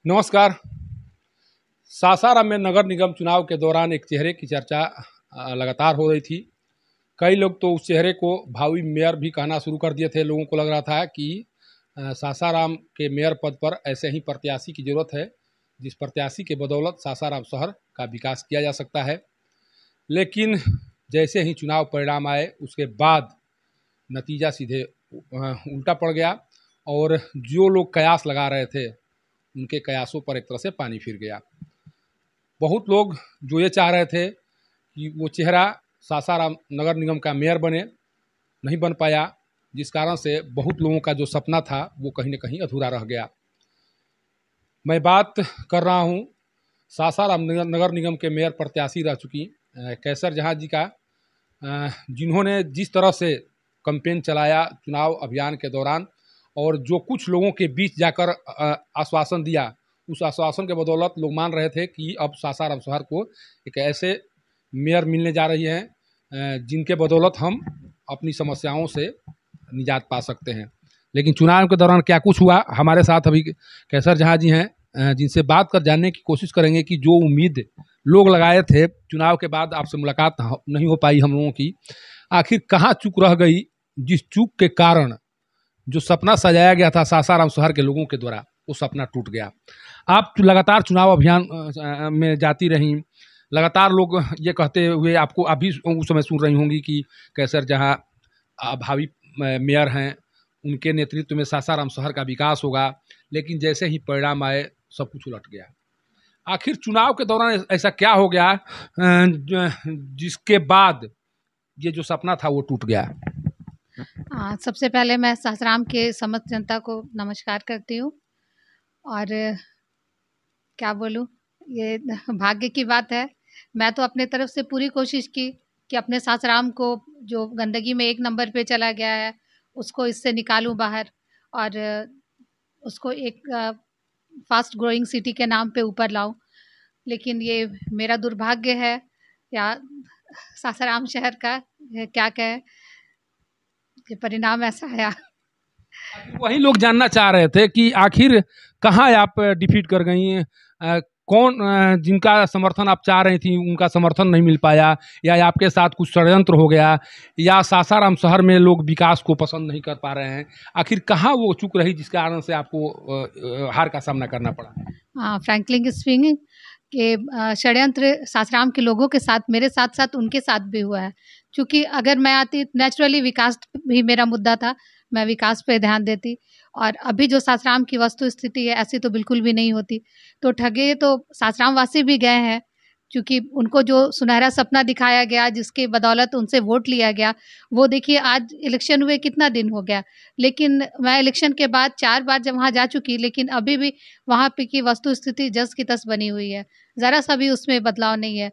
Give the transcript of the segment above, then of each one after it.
नमस्कार। सासाराम में नगर निगम चुनाव के दौरान एक चेहरे की चर्चा लगातार हो रही थी। कई लोग तो उस चेहरे को भावी मेयर भी कहना शुरू कर दिए थे। लोगों को लग रहा था कि सासाराम के मेयर पद पर ऐसे ही प्रत्याशी की ज़रूरत है, जिस प्रत्याशी के बदौलत सासाराम शहर का विकास किया जा सकता है। लेकिन जैसे ही चुनाव परिणाम आए, उसके बाद नतीजा सीधे उल्टा पड़ गया और जो लोग कयास लगा रहे थे, उनके कयासों पर एक तरह से पानी फिर गया। बहुत लोग जो ये चाह रहे थे कि वो चेहरा सासाराम नगर निगम का मेयर बने, नहीं बन पाया, जिस कारण से बहुत लोगों का जो सपना था वो कहीं न कहीं अधूरा रह गया। मैं बात कर रहा हूँ सासाराम नगर निगम के मेयर प्रत्याशी रह चुकी कैसर जहाँ जी का, जिन्होंने जिस तरह से कैंपेन चलाया चुनाव अभियान के दौरान और जो कुछ लोगों के बीच जाकर आश्वासन दिया, उस आश्वासन के बदौलत लोग मान रहे थे कि अब सासाराम शहर को एक ऐसे मेयर मिलने जा रही हैं जिनके बदौलत हम अपनी समस्याओं से निजात पा सकते हैं। लेकिन चुनाव के दौरान क्या कुछ हुआ, हमारे साथ अभी कैसर जहाँ जी हैं, जिनसे बात कर जानने की कोशिश करेंगे कि जो उम्मीद लोग लगाए थे चुनाव के बाद आपसे मुलाकात नहीं हो पाई हम लोगों की, आखिर कहाँ चूक रह गई, जिस चूक के कारण जो सपना सजाया गया था सासाराम शहर के लोगों के द्वारा, वो सपना टूट गया। आप लगातार चुनाव अभियान में जाती रहीं, लगातार लोग ये कहते हुए आपको अभी उस समय सुन रही होंगी कि कैसर जहाँ भावी मेयर हैं, उनके नेतृत्व में सासाराम शहर का विकास होगा। लेकिन जैसे ही परिणाम आए, सब कुछ उलट गया। आखिर चुनाव के दौरान ऐसा क्या हो गया जिसके बाद ये जो सपना था वो टूट गया? सबसे पहले मैं सासाराम के समस्त जनता को नमस्कार करती हूँ और क्या बोलूँ, ये भाग्य की बात है। मैं तो अपने तरफ से पूरी कोशिश की कि अपने सासाराम को जो गंदगी में 1 नंबर पे चला गया है, उसको इससे निकालूँ बाहर और उसको एक फास्ट ग्रोइंग सिटी के नाम पे ऊपर लाऊँ। लेकिन ये मेरा दुर्भाग्य है या सासाराम शहर का, क्या कहें, कि परिणाम ऐसा आया। वही लोग जानना चाह रहे थे कि आखिर कहाँ आप डिफीट कर गई हैं, कौन जिनका समर्थन आप चाह रही थी उनका समर्थन नहीं मिल पाया, या आपके साथ कुछ षड्यंत्र हो गया, या सासाराम शहर में लोग विकास को पसंद नहीं कर पा रहे हैं। आखिर कहाँ वो चूक रही जिसके कारण से आपको हार का सामना करना पड़ा? फ्रैंकलिन स्पीकिंग कि षड्यंत्र सासाराम के लोगों के साथ, मेरे साथ साथ उनके साथ भी हुआ है। क्योंकि अगर मैं आती, नेचुरली विकास भी मेरा मुद्दा था, मैं विकास पे ध्यान देती और अभी जो सासाराम की वस्तु स्थिति है ऐसी तो बिल्कुल भी नहीं होती। तो ठगे तो सासाराम वासी भी गए हैं, क्योंकि उनको जो सुनहरा सपना दिखाया गया, जिसके बदौलत उनसे वोट लिया गया, वो देखिए आज इलेक्शन हुए कितना दिन हो गया। लेकिन मैं इलेक्शन के बाद 4 बार जब वहाँ जा चुकी, लेकिन अभी भी वहाँ पे की वस्तु स्थिति जस की तस बनी हुई है, ज़रा-सा भी उसमें बदलाव नहीं है।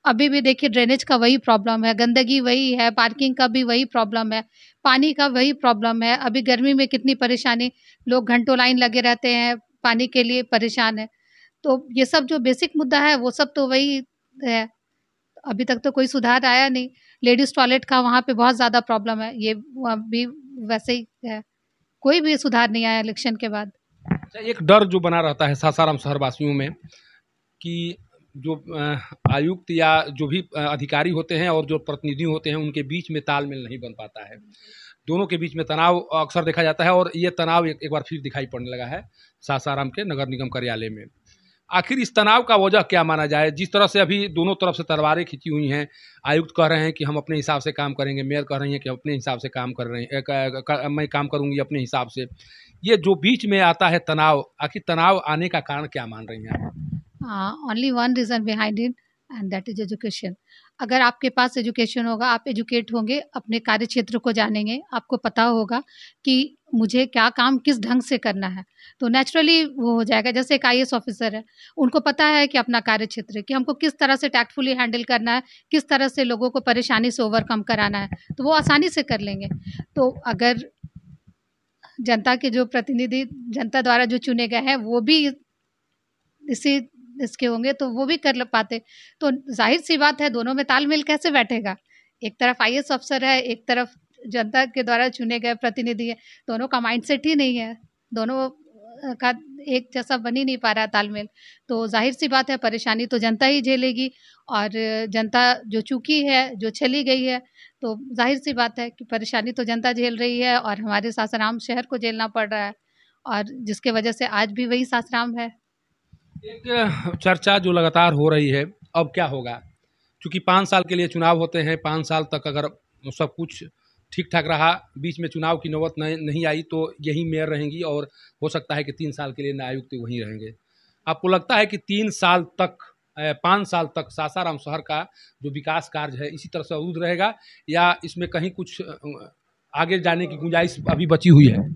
अभी भी देखिए ड्रेनेज का वही प्रॉब्लम है, गंदगी वही है, पार्किंग का भी वही प्रॉब्लम है, पानी का वही प्रॉब्लम है। अभी गर्मी में कितनी परेशानी, लोग घंटों लाइन लगे रहते हैं, पानी के लिए परेशान हैं। तो ये सब जो बेसिक मुद्दा है, वो सब तो वही है। अभी तक तो कोई सुधार आया नहीं। लेडीज़ टॉयलेट का वहाँ पे बहुत ज़्यादा प्रॉब्लम है, ये अभी वैसे ही है। कोई भी सुधार नहीं आया इलेक्शन के बाद। अच्छा, एक डर जो बना रहता है सासाराम शहर वासियों में कि जो आयुक्त या जो भी अधिकारी होते हैं और जो प्रतिनिधि होते हैं, उनके बीच में तालमेल नहीं बन पाता है। दोनों के बीच में तनाव अक्सर देखा जाता है और ये तनाव एक बार फिर दिखाई पड़ने लगा है सासाराम के नगर निगम कार्यालय में। आखिर इस तनाव का वजह क्या माना जाए? जिस तरह से अभी दोनों तरफ से तलवारें खींची हुई हैं, आयुक्त कह रहे हैं कि हम अपने हिसाब से काम करेंगे, मेयर कह रही हैं कि अपने हिसाब से काम कर रहे हैं, मैं काम करूंगी अपने हिसाब से। ये जो बीच में आता है तनाव, आखिर तनाव आने का कारण क्या मान रही हैं आप? Only one reason behind it and that is education. अगर आपके पास एजुकेशन होगा, आप एजुकेट होंगे, अपने कार्य क्षेत्र को जानेंगे, आपको पता होगा कि मुझे क्या काम किस ढंग से करना है, तो नेचुरली वो हो जाएगा। जैसे एक आईएएस ऑफिसर है, उनको पता है कि अपना कार्य क्षेत्र कि हमको किस तरह से टैक्टफुली हैंडल करना है, किस तरह से लोगों को परेशानी से ओवरकम कराना है, तो वो आसानी से कर लेंगे। तो अगर जनता के जो प्रतिनिधि जनता द्वारा जो चुने गए हैं, वो भी इसी इसके होंगे तो वो भी कर ल पाते। तो ज़ाहिर-सी बात है, दोनों में तालमेल कैसे बैठेगा? एक तरफ आईएएस अफ़सर है, एक तरफ जनता के द्वारा चुने गए प्रतिनिधि हैं, दोनों का माइंडसेट ही नहीं है। दोनों का एक जैसा बन ही नहीं पा रहा है तालमेल। तो ज़ाहिर सी बात है परेशानी तो जनता ही झेलेगी, और जनता जो चूकी है, जो चली गई है, तो ज़ाहिर सी बात है कि परेशानी तो जनता झेल रही है और हमारे सासाराम शहर को झेलना पड़ रहा है, और जिसके वजह से आज भी वही सासाराम है। एक चर्चा जो लगातार हो रही है, अब क्या होगा? क्योंकि 5 साल के लिए चुनाव होते हैं, 5 साल तक अगर सब कुछ ठीक-ठाक रहा, बीच में चुनाव की नौबत नहीं आई, तो यही मेयर रहेंगी और हो सकता है कि 3 साल के लिए आयुक्त वहीं रहेंगे। आपको लगता है कि 3 साल तक 5 साल तक सासाराम शहर का जो विकास कार्य है, इसी तरह से अवरुद्ध रहेगा, या इसमें कहीं कुछ आगे जाने की गुंजाइश अभी बची हुई है?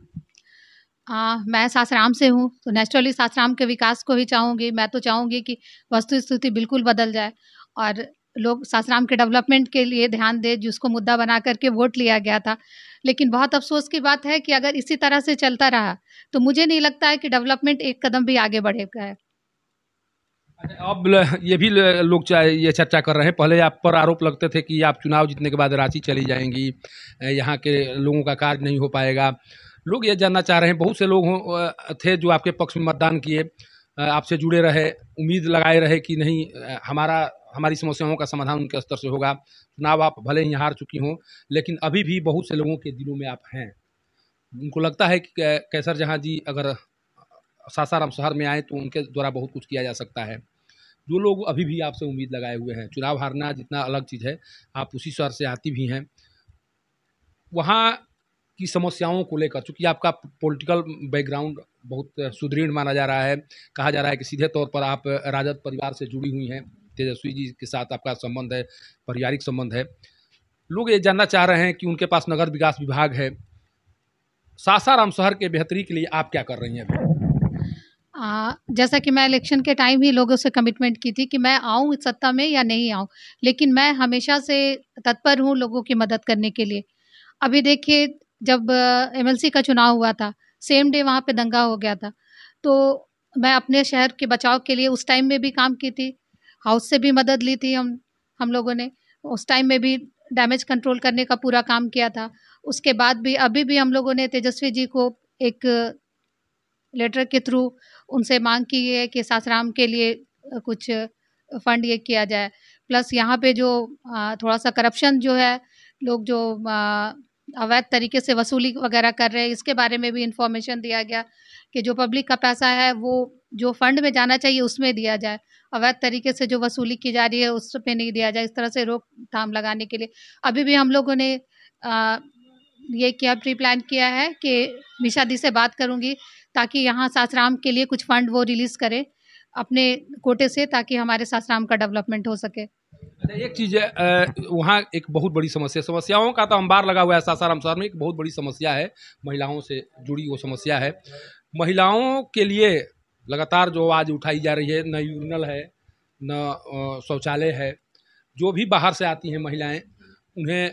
मैं सासाराम से हूँ, तो नेचुरली सासाराम के विकास को ही चाहूँगी। मैं तो चाहूँगी कि वस्तु-स्थिति बिल्कुल बदल जाए और लोग सासाराम के डेवलपमेंट के लिए ध्यान दें, जिसको मुद्दा बना कर के वोट लिया गया था। लेकिन बहुत अफ़सोस की बात है कि अगर इसी तरह से चलता रहा, तो मुझे नहीं लगता है कि डेवलपमेंट एक कदम भी आगे बढ़ेगा है। अब ये भी लोग ये चर्चा कर रहे हैं, पहले आप पर आरोप लगते थे कि आप चुनाव जीतने के बाद रांची चली जाएंगी, यहाँ के लोगों का कार्य नहीं हो पाएगा। लोग ये जानना चाह रहे हैं, बहुत से लोग थे जो आपके पक्ष में मतदान किए, आपसे जुड़े रहे, उम्मीद लगाए रहे कि नहीं, हमारी समस्याओं का समाधान उनके स्तर से होगा। चुनाव आप भले ही हार चुकी हों, लेकिन अभी भी बहुत से लोगों के दिलों में आप हैं। उनको लगता है कि कैसर जहाँ जी अगर सासाराम शहर में आए तो उनके द्वारा बहुत कुछ किया जा सकता है। जो लोग अभी भी आपसे उम्मीद लगाए हुए हैं, चुनाव हारना जितना अलग चीज़ है, आप उसी शहर से आती भी हैं, वहाँ की समस्याओं को लेकर, चूँकि आपका पॉलिटिकल बैकग्राउंड बहुत सुदृढ़ माना जा रहा है, कहा जा रहा है कि सीधे तौर पर आप राजद परिवार से जुड़ी हुई हैं, तेजस्वी जी के साथ आपका संबंध है, पारिवारिक संबंध है। लोग ये जानना चाह रहे हैं कि उनके पास नगर विकास विभाग है, सासाराम शहर के बेहतरी के लिए आप क्या कर रही हैं अभी? जैसा कि मैं इलेक्शन के टाइम ही लोगों से कमिटमेंट की थी कि मैं आऊँ इस सत्ता में या नहीं आऊँ, लेकिन मैं हमेशा से तत्पर हूँ लोगों की मदद करने के लिए। अभी देखिए, जब एमएलसी का चुनाव हुआ था, सेम डे वहाँ पे दंगा हो गया था, तो मैं अपने शहर के बचाव के लिए उस टाइम में भी काम की थी, हाउस से भी मदद ली थी हम लोगों ने। उस टाइम में भी डैमेज कंट्रोल करने का पूरा काम किया था। उसके बाद भी अभी भी हम लोगों ने तेजस्वी जी को एक लेटर के थ्रू उनसे माँग की है कि सासाराम के लिए कुछ फंड ये किया जाए। प्लस यहाँ पे जो थोड़ा-सा करप्शन जो है, लोग जो अवैध तरीके से वसूली वगैरह कर रहे हैं, इसके बारे में भी इन्फॉर्मेशन दिया गया कि जो पब्लिक का पैसा है, वो जो फंड में जाना चाहिए, उसमें दिया जाए। अवैध तरीके से जो वसूली की जा रही है, उस पे नहीं दिया जाए। इस तरह से रोकथाम लगाने के लिए अभी भी हम लोगों ने ये किया, प्री प्लान किया है कि निशा दी से बात करूँगी ताकि यहाँ सासाराम के लिए कुछ फंड वो रिलीज़ करे अपने कोटे से, ताकि हमारे सासाराम का डेवलपमेंट हो सके। अच्छा, एक चीज़ है, वहाँ एक बहुत बड़ी समस्याओं का तो अंबार लगा हुआ है सासाराम शहर में। एक बहुत बड़ी समस्या है, महिलाओं से जुड़ी वो समस्या है। महिलाओं के लिए लगातार जो आवाज़ उठाई जा रही है, न यूरिनल है, न शौचालय है। जो भी बाहर से आती हैं महिलाएं, उन्हें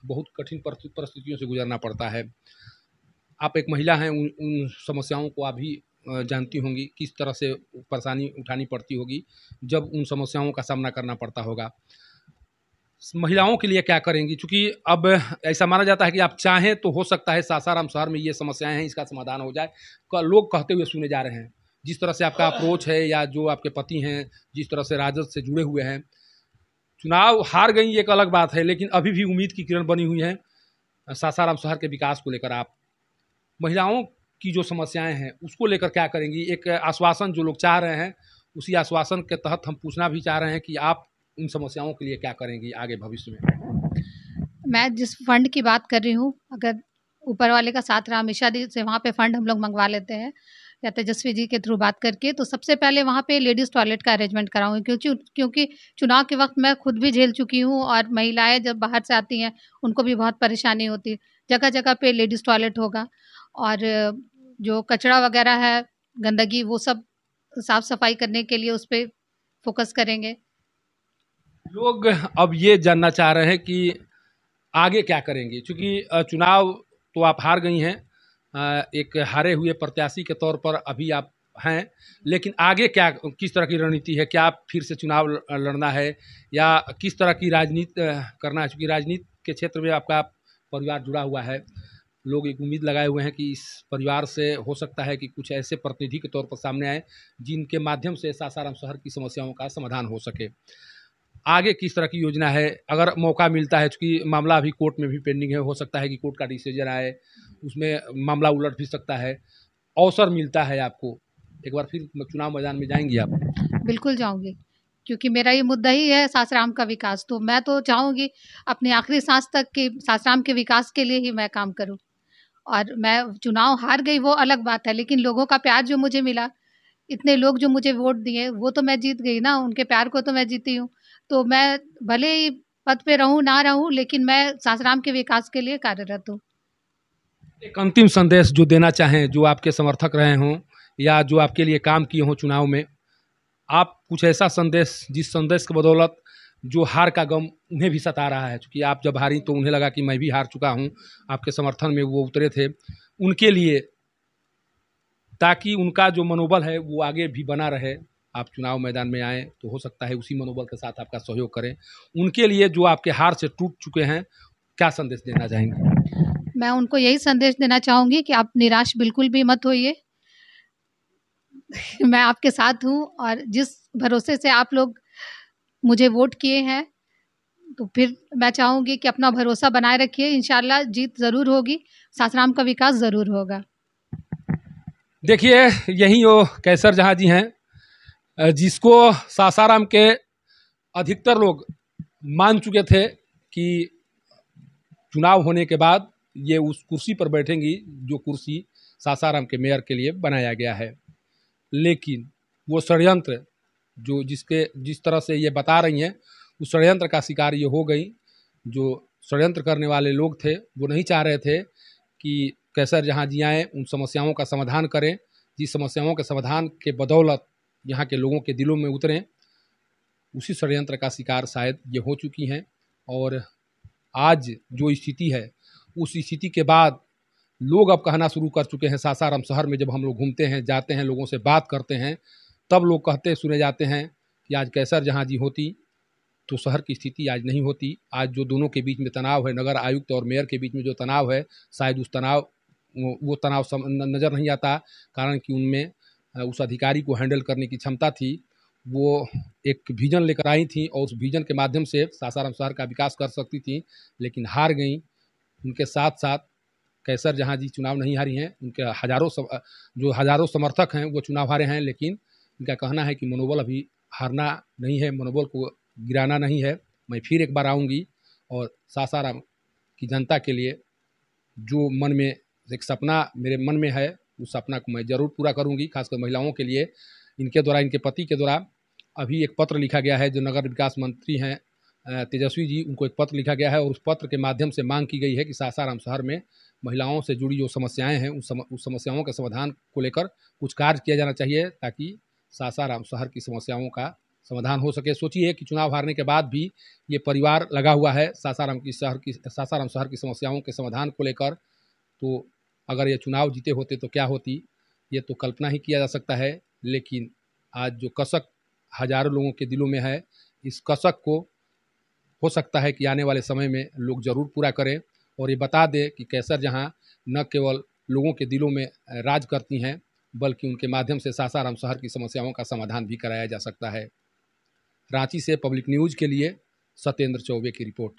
बहुत कठिन परिस्थितियों से गुजरना पड़ता है। आप एक महिला हैं, उन समस्याओं को आप भी जानती होंगी, किस तरह से परेशानी उठानी पड़ती होगी जब उन समस्याओं का सामना करना पड़ता होगा। महिलाओं के लिए क्या करेंगी? चूँकि अब ऐसा माना जाता है कि आप चाहें तो हो सकता है सासाराम शहर में ये समस्याएँ हैं, इसका समाधान हो जाए। लोग कहते हुए सुने जा रहे हैं। जिस तरह से आपका अप्रोच है, या जो आपके पति हैं, जिस तरह से राजद से जुड़े हुए हैं, चुनाव हार गई एक अलग बात है, लेकिन अभी भी उम्मीद की किरण बनी हुई है सासाराम शहर के विकास को लेकर। आप महिलाओं की जो समस्याएं हैं उसको लेकर क्या करेंगी? एक आश्वासन जो लोग चाह रहे हैं, उसी आश्वासन के तहत हम पूछना भी चाह रहे हैं कि आप उन समस्याओं के लिए क्या करेंगी आगे भविष्य में? मैं जिस फंड की बात कर रही हूँ, अगर ऊपर वाले का साथ रहा, हमेशा दी से वहाँ पे फंड हम लोग मंगवा लेते हैं या तेजस्वी जी के थ्रू बात करके, तो सबसे पहले वहाँ पे लेडीज़ टॉयलेट का अरेंजमेंट कराऊँगी, क्योंकि चुनाव के वक़्त मैं खुद भी झेल चुकी हूँ और महिलाएँ जब बाहर से आती हैं, उनको भी बहुत परेशानी होती है। जगह-जगह पे लेडीज़ टॉयलेट होगा, और जो कचरा वगैरह है, गंदगी, वो सब साफ-सफाई करने के लिए उस पे फ़ोकस करेंगे। लोग अब ये जानना चाह रहे हैं कि आगे क्या करेंगे? चूँकि चुनाव तो आप हार गई हैं, एक हारे हुए प्रत्याशी के तौर पर अभी आप हैं, लेकिन आगे क्या, किस तरह की रणनीति है? क्या फिर से चुनाव लड़ना है, या किस तरह की राजनीति करना है? चूँकि राजनीति के क्षेत्र में आपका परिवार जुड़ा हुआ है, लोग एक उम्मीद लगाए हुए हैं कि इस परिवार से हो सकता है कि कुछ ऐसे प्रतिनिधि के तौर पर सामने आए जिनके माध्यम से सासाराम शहर की समस्याओं का समाधान हो सके। आगे किस तरह की योजना है, अगर मौका मिलता है, चूँकि मामला अभी कोर्ट में भी पेंडिंग है, हो सकता है कि कोर्ट का डिसीजन आए, उसमें मामला उलट भी सकता है, अवसर मिलता है आपको, एक बार फिर चुनाव मैदान में जाएंगी आप? बिल्कुल जाऊँगी, क्योंकि मेरा ये मुद्दा ही है सासाराम का विकास। तो मैं तो चाहूँगी अपनी आखिरी सांस तक कि सासाराम के विकास के लिए ही मैं काम करूँ। और मैं चुनाव हार गई वो अलग बात है, लेकिन लोगों का प्यार जो मुझे मिला, इतने लोग जो मुझे वोट दिए, वो तो मैं जीत गई ना, उनके प्यार को तो मैं जीती हूँ। तो मैं भले ही पद पे रहूँ ना रहूँ, लेकिन मैं सासाराम के विकास के लिए कार्यरत हूँ। एक अंतिम संदेश जो देना चाहें, जो आपके समर्थक रहे हों या जो आपके लिए काम किए हों चुनाव में, आप कुछ ऐसा संदेश जिस संदेश की बदौलत जो हार का गम उन्हें भी सता रहा है, क्योंकि आप जब हारी तो उन्हें लगा कि मैं भी हार चुका हूं, आपके समर्थन में वो उतरे थे, उनके लिए, ताकि उनका जो मनोबल है वो आगे भी बना रहे, आप चुनाव मैदान में आएँ तो हो सकता है उसी मनोबल के साथ आपका सहयोग करें। उनके लिए जो आपके हार से टूट चुके हैं, क्या संदेश देना चाहेंगे? मैं उनको यही संदेश देना चाहूँगी कि आप निराश बिल्कुल भी मत होइए। मैं आपके साथ हूँ, और जिस भरोसे से आप लोग मुझे वोट किए हैं, तो फिर मैं चाहूँगी कि अपना भरोसा बनाए रखिए, इंशाल्लाह जीत ज़रूर होगी, सासाराम का विकास ज़रूर होगा। देखिए, यही वो कैसर जहाँ जी हैं, जिसको सासाराम के अधिकतर लोग मान चुके थे कि चुनाव होने के बाद ये उस कुर्सी पर बैठेंगी जो कुर्सी सासाराम के मेयर के लिए बनाया गया है। लेकिन वो षड्यंत्र जो जिस तरह से ये बता रही हैं, उस षड्यंत्र का शिकार ये हो गई। जो षड्यंत्र करने वाले लोग थे वो नहीं चाह रहे थे कि कैसर जहाँ जी आएँ उन समस्याओं का समाधान करें, जिस समस्याओं के समाधान के बदौलत यहाँ के लोगों के दिलों में उतरें, उसी षड्यंत्र का शिकार शायद ये हो चुकी हैं। और आज जो स्थिति है, उस स्थिति के बाद लोग अब कहना शुरू कर चुके हैं, सासाराम शहर में जब हम लोग घूमते हैं, जाते हैं, लोगों से बात करते हैं, तब लोग कहते सुने जाते हैं कि आज कैसर जहाँ जी होती तो शहर की स्थिति आज नहीं होती। आज जो दोनों के बीच में तनाव है, नगर आयुक्त और मेयर के बीच में जो तनाव है, शायद उस तनाव वो तनाव नज़र नहीं आता, कारण कि उनमें उस अधिकारी को हैंडल करने की क्षमता थी। वो एक विजन लेकर आई थी और उस विजन के माध्यम से सासाराम शहर का विकास कर सकती थी, लेकिन हार गई। उनके साथ साथ कैसर जहाँ जी चुनाव नहीं हारी हैं, उनके जो हज़ारों समर्थक हैं वो चुनाव हारे हैं, लेकिन इनका कहना है कि मनोबल अभी हारना नहीं है, मनोबल को गिराना नहीं है। मैं फिर एक बार आऊँगी और सासाराम की जनता के लिए जो मन में एक सपना मेरे मन में है, उस सपना को मैं ज़रूर पूरा करूँगी। खासकर महिलाओं के लिए, इनके द्वारा, इनके पति के द्वारा अभी एक पत्र लिखा गया है, जो नगर विकास मंत्री हैं तेजस्वी जी, उनको एक पत्र लिखा गया है और उस पत्र के माध्यम से मांग की गई है कि सासाराम शहर में महिलाओं से जुड़ी जो समस्याएं हैं, उस समस्याओं के समाधान को लेकर कुछ कार्य किया जाना चाहिए, ताकि सासाराम शहर की समस्याओं का समाधान हो सके। सोचिए कि चुनाव हारने के बाद भी ये परिवार लगा हुआ है सासाराम शहर की समस्याओं के समाधान को लेकर। तो अगर ये चुनाव जीते होते तो क्या होती, ये तो कल्पना ही किया जा सकता है। लेकिन आज जो कसक हजारों लोगों के दिलों में है, इस कसक को हो सकता है कि आने वाले समय में लोग ज़रूर पूरा करें और ये बता दें कि कैसर जहाँ न केवल लोगों के दिलों में राज करती हैं, बल्कि उनके माध्यम से सासाराम शहर की समस्याओं का समाधान भी कराया जा सकता है। रांची से पब्लिक न्यूज़ के लिए सत्येंद्र चौबे की रिपोर्ट।